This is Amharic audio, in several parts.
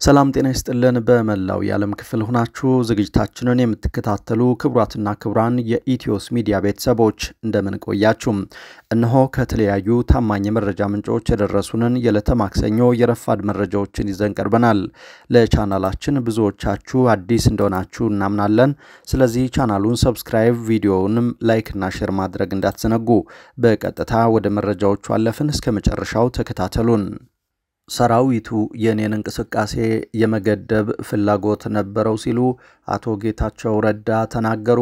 ሰላም ጤና ይስጥልን በመላው የዓለም ክፍል ሆናችሁ ዝግጅታችንን የምትከታተሉ ክቡራትና ክቡራን የኢትዮስ ሚዲያ ቤተሰቦች እንደምን ቆያችሁ እነሆ ከተለያዩ ታማኝ መረጃ ምንጮች የደረሱንን የዕለተ ማክሰኞ የረፋድ መረጃዎችን ይዘን ቀርበናል ለቻናላችን ብዙዎቻችሁ አዲስ እንደሆናችሁ እናምናለን ስለዚህ ቻናሉን ሰብስክራይብ ቪዲዮውንም ላይክ እና ሼር ማድረግ እንዳትዘነጉ በቀጥታ ወደ መረጃዎቹ አለፍን እስከ መጨረሻው ተከታተሉን ሰራዊቱ የኔን እንቅስቃሴ የመገደብ ፍላጎት ነበረው ሲሉ አቶ ጌታቸው ረዳ ተናገሩ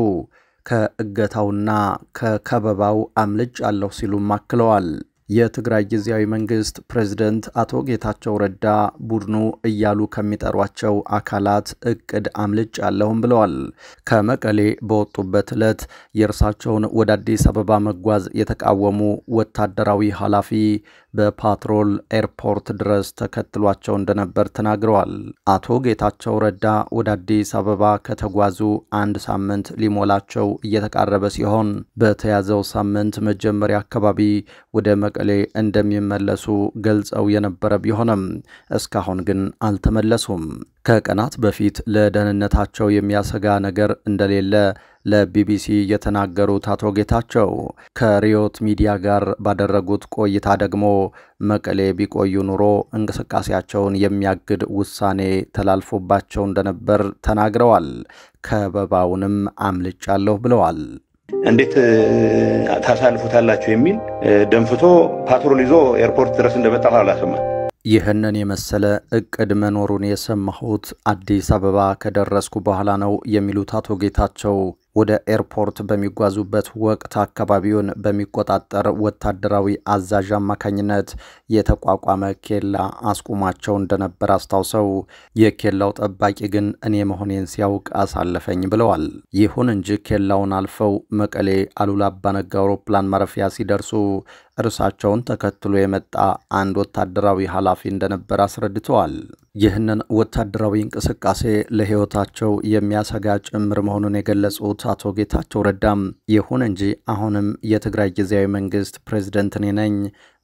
ከእገታውና ከከበባው አምልጭ አለው ሲሉ ማክለዋል የትግራይ ጊዜያዊ መንግስት ፕሬዝዳንት አቶ ጌታቸው ረዳ ቡድኑ እያሉ ከሚጠሯቸው አካላት እቅድ አምልጭ አለውም ብለዋል ከመቀሌ በወጡበት ዕለት የርሳቸውን ወደ አዲስ አበባ መጓዝ የተቃወሙ ወታደራዊ ኃላፊ በፓትሮል ኤርፖርት ድረስ ተከትሏቸው እንደነበር ተናግረዋል አቶ ጌታቸው ረዳ ወደ አዲስ አበባ ከተጓዙ አንድ ሳምንት ሊሞላቸው እየተቃረበ ሲሆን በተያዘው ሳምንት መጀመሪያ አካባቢ ወደ መቀሌ እንደሚመለሱ ገልጸው የነበረ ቢሆንም እስካሁን ግን አልተመለሱም ከቀናት በፊት ለደህንነታቸው የሚያሰጋ ነገር እንደሌለ ለቢቢሲ የተናገሩት አቶ ጌታቸው ከሪዮት ሚዲያ ጋር ባደረጉት ቆይታ ደግሞ መቀሌ ቢቆዩ ኑሮ እንቅስቃሴያቸውን የሚያግድ ውሳኔ ተላልፎባቸው እንደነበር ተናግረዋል ከበባውንም አምልጫለሁ ብለዋል እንዴት ታሳልፉታላችሁ የሚል ደንፍቶ ፓትሮል ይዞ ኤርፖርት ድረስ እንደመጣ አላሰማ ይህንን የመሰለ እቅድ መኖሩን የሰማሁት አዲስ አበባ ከደረስኩ በኋላ ነው የሚሉት አቶ ጌታቸው ወደ ኤርፖርት በሚጓዙበት ወቅት አካባቢውን በሚቆጣጠር ወታደራዊ አዛዥ አማካኝነት የተቋቋመ ኬላ አስቁማቸው እንደነበር አስታውሰው የኬላው ጠባቂ ግን እኔ መሆኔን ሲያውቅ አሳለፈኝ ብለዋል ይሁን እንጂ ኬላውን አልፈው መቀሌ አሉላ አባ ነጋ አውሮፕላን ማረፊያ ሲደርሱ እርሳቸውን ተከትሎ የመጣ አንድ ወታደራዊ ኃላፊ እንደነበር አስረድተዋል ይህንን ወታደራዊ እንቅስቃሴ ለህይወታቸው የሚያሰጋ ጭምር መሆኑን የገለጹት አቶ ጌታቸው ረዳም ይሁን እንጂ አሁንም የትግራይ ጊዜያዊ መንግስት ፕሬዝዳንት ነኝ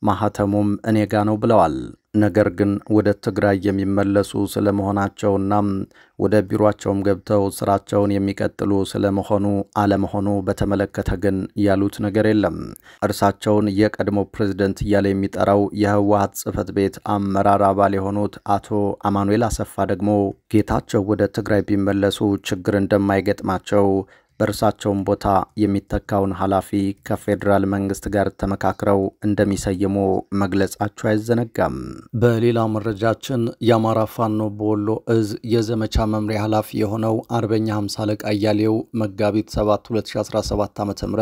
ማህተሙም እኔ ጋ ነው ብለዋል ነገር ግን ወደ ትግራይ የሚመለሱ ስለመሆናቸውና ወደ ቢሮአቸውም ገብተው ስራቸውን የሚቀጥሉ ስለመሆኑ አለመሆኑ በተመለከተ ግን ያሉት ነገር የለም እርሳቸውን የቀድሞ ፕሬዝዳንት እያለ የሚጠራው የህወሓት ጽህፈት ቤት አመራር አባል የሆኑት አቶ አማኑኤል አሰፋ ደግሞ ጌታቸው ወደ ትግራይ ቢመለሱ ችግር እንደማይገጥማቸው በርሳቸውም ቦታ የሚተካውን ኃላፊ ከፌደራል መንግስት ጋር ተመካክረው እንደሚሰየሙ መግለጻቸው አይዘነጋም በሌላ መረጃችን የአማራ ፋኖ በወሎ እዝ የዘመቻ መምሪያ ኃላፊ የሆነው አርበኛ 50 አለቃ አያሌው መጋቢት 7 2017 ዓ.ም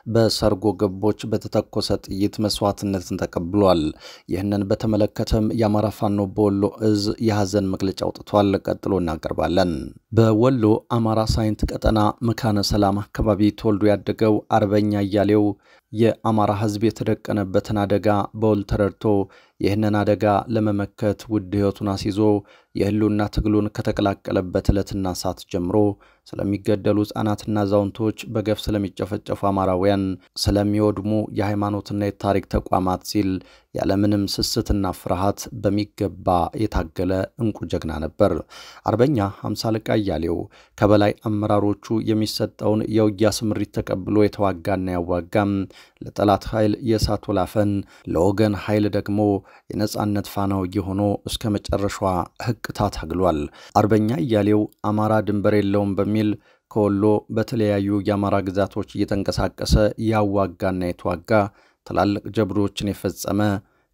በሰርጎ ገቦች በተተኮሰ ጥይት መስዋዕትነትን ተቀብሏል ይህንን በተመለከተም የአማራ ፋኖ በወሎ እዝ የሐዘን መግለጫ አውጥቷል ቀጥሎ እናቀርባለን በወሎ አማራ ሳይንት ቀጠና መካነ ሰላም አካባቢ ተወልዶ ያደገው አርበኛ አያሌው የአማራ ህዝብ የተደቀነበትን አደጋ በውል ተረድቶ ይህንን አደጋ ለመመከት ውድ ህይወቱን አስይዞ የህልውና ትግሉን ከተቀላቀለበት ዕለትና ሰዓት ጀምሮ ስለሚገደሉ ህፃናትና አዛውንቶች በገፍ ስለሚጨፈጨፉ አማራውያን ስለሚወድሙ የሃይማኖትና የታሪክ ተቋማት ሲል ያለምንም ስስትና ፍርሃት በሚገባ የታገለ እንቁ ጀግና ነበር አርበኛ 50 አለቃ አያሌው ከበላይ አመራሮቹ የሚሰጠውን የውጊያ ስምሪት ተቀብሎ የተዋጋና ያዋጋም ለጠላት ኃይል የሳት ወላፈን ለወገን ኃይል ደግሞ የነጻነት ፋናው ሆኖ እስከ መጨረሻዋ ህቅታ ታግሏል አርበኛ አያሌው አማራ ድንበር የለውም በሚል ከወሎ በተለያዩ የአማራ ግዛቶች እየተንቀሳቀሰ ያዋጋና የተዋጋ ተላልቅ ጀብዶችን የፈጸመ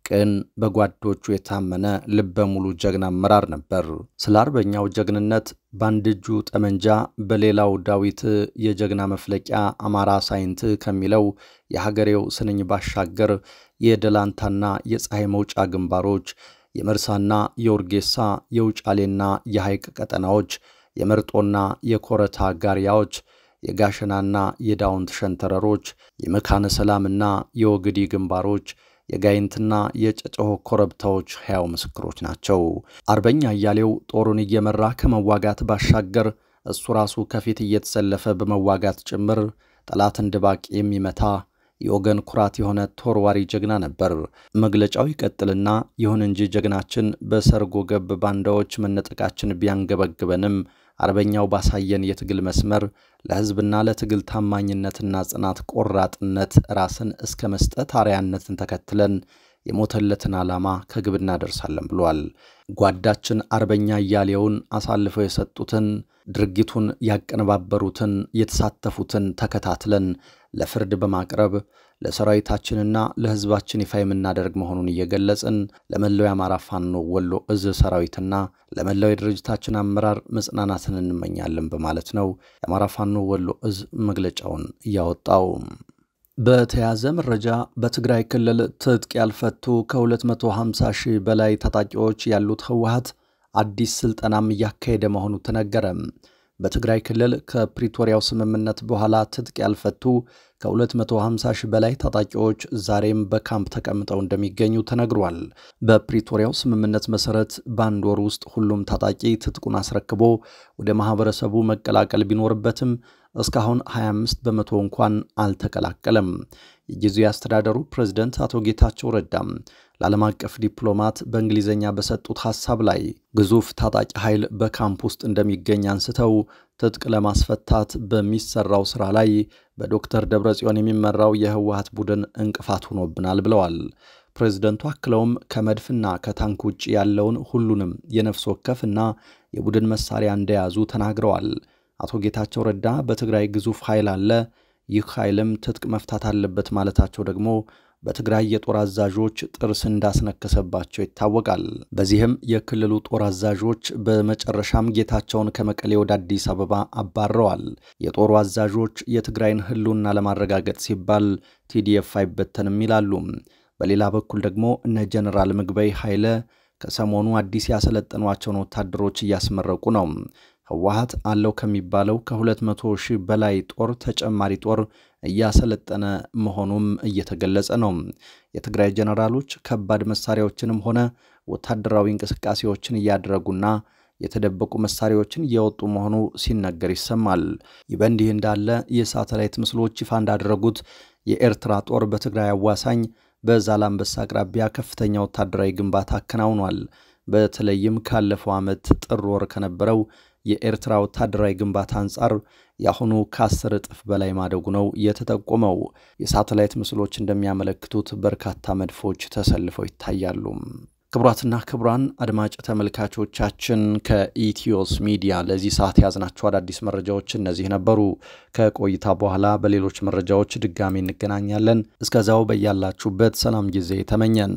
ቅን በጓዶቹ የታመነ ልበ ሙሉ ጀግና አመራር ነበር ስለ አርበኛው ጀግንነት ባንድ እጁ ጠመንጃ በሌላው ዳዊት የጀግና መፍለቂያ አማራ ሳይንት ከሚለው የሀገሬው ስንኝ ባሻገር የደላንታና የፀሐይ መውጫ ግንባሮች የመርሳና የወርጌሳ የውጫሌና የሐይቅ ቀጠናዎች የመርጦና የኮረታ ጋሪያዎች የጋሸናና የዳውንት ሸንተረሮች የመካነ ሰላምና የወግዲ ግንባሮች የጋይንትና የጨጨሆ ኮረብታዎች ሕያው ምስክሮች ናቸው አርበኛ አያሌው ጦሩን እየመራ ከመዋጋት ባሻገር እሱ ራሱ ከፊት እየተሰለፈ በመዋጋት ጭምር ጠላትን ድባቅ የሚመታ የወገን ኩራት የሆነ ተወርዋሪ ጀግና ነበር። መግለጫው ይቀጥልና ይሁን እንጂ ጀግናችን በሰርጎ ገብ ባንዳዎች መነጠቃችን ቢያንገበግበንም አርበኛው ባሳየን የትግል መስመር ለሕዝብና ለትግል ታማኝነትና ጽናት ቆራጥነት ራስን እስከ መስጠት አርያነትን ተከትለን የሞተለትን ዓላማ ከግብ እናደርሳለን ብሏል። ጓዳችን አርበኛ እያሌውን አሳልፈው የሰጡትን ድርጊቱን ያቀነባበሩትን የተሳተፉትን ተከታትለን ለፍርድ በማቅረብ ለሰራዊታችንና ለሕዝባችን ይፋ የምናደርግ መሆኑን እየገለጽን ለመላው የአማራ ፋኖ ወሎ እዝ ሰራዊትና ለመላው የድርጅታችን አመራር መጽናናትን እንመኛለን በማለት ነው የአማራ ፋኖ ወሎ እዝ መግለጫውን ያወጣው። በተያዘ መረጃ በትግራይ ክልል ትጥቅ ያልፈቱ ከ250 ሺህ በላይ ታጣቂዎች ያሉት ህወሓት አዲስ ስልጠናም እያካሄደ መሆኑ ተነገረ። በትግራይ ክልል ከፕሪቶሪያው ስምምነት በኋላ ትጥቅ ያልፈቱ ከ250 ሺህ በላይ ታጣቂዎች ዛሬም በካምፕ ተቀምጠው እንደሚገኙ ተነግሯል። በፕሪቶሪያው ስምምነት መሰረት በአንድ ወር ውስጥ ሁሉም ታጣቂ ትጥቁን አስረክቦ ወደ ማህበረሰቡ መቀላቀል ቢኖርበትም እስካሁን 25 በመቶ እንኳን አልተቀላቀለም። የጊዜያዊ አስተዳደሩ ፕሬዝዳንት አቶ ጌታቸው ረዳም ለዓለም አቀፍ ዲፕሎማት በእንግሊዘኛ በሰጡት ሐሳብ ላይ ግዙፍ ታጣቂ ኃይል በካምፕ ውስጥ እንደሚገኝ አንስተው ትጥቅ ለማስፈታት በሚሰራው ስራ ላይ በዶክተር ደብረጽዮን የሚመራው የህወሓት ቡድን እንቅፋት ሆኖብናል ብለዋል። ፕሬዝዳንቱ አክለውም ከመድፍና ከታንክ ውጭ ያለውን ሁሉንም የነፍስ ወከፍና የቡድን መሳሪያ እንደያዙ ተናግረዋል። አቶ ጌታቸው ረዳ በትግራይ ግዙፍ ኃይል አለ፣ ይህ ኃይልም ትጥቅ መፍታት አለበት ማለታቸው ደግሞ በትግራይ የጦር አዛዦች ጥርስ እንዳስነከሰባቸው ይታወቃል። በዚህም የክልሉ ጦር አዛዦች በመጨረሻም ጌታቸውን ከመቀሌ ወደ አዲስ አበባ አባረዋል። የጦሩ አዛዦች የትግራይን ህልውና ለማረጋገጥ ሲባል ቲዲኤፍ አይበተንም ይላሉ። በሌላ በኩል ደግሞ እነ ጀነራል ምግበይ ኃይለ ከሰሞኑ አዲስ ያሰለጠኗቸውን ወታደሮች እያስመረቁ ነው። ህወሓት አለው ከሚባለው ከ200 ሺህ በላይ ጦር ተጨማሪ ጦር እያሰለጠነ መሆኑም እየተገለጸ ነው። የትግራይ ጀነራሎች ከባድ መሳሪያዎችንም ሆነ ወታደራዊ እንቅስቃሴዎችን እያደረጉና የተደበቁ መሳሪያዎችን እያወጡ መሆኑ ሲነገር ይሰማል። ይህ በእንዲህ እንዳለ የሳተላይት ምስሎች ይፋ እንዳደረጉት የኤርትራ ጦር በትግራይ አዋሳኝ በዛላምበሳ አቅራቢያ ከፍተኛ ወታደራዊ ግንባታ አከናውኗል። በተለይም ካለፈው ዓመት ጥር ወር ከነበረው የኤርትራ ወታደራዊ ግንባታ አንጻር ያሁኑ ከ10 እጥፍ በላይ ማደጉ ነው የተጠቆመው። የሳተላይት ምስሎች እንደሚያመለክቱት በርካታ መድፎች ተሰልፈው ይታያሉ። ክቡራትና ክቡራን አድማጭ ተመልካቾቻችን ከኢትዮስ ሚዲያ ለዚህ ሰዓት ያዝናቸው አዳዲስ መረጃዎች እነዚህ ነበሩ። ከቆይታ በኋላ በሌሎች መረጃዎች ድጋሚ እንገናኛለን። እስከዛው በያላችሁበት ሰላም ጊዜ ተመኘን።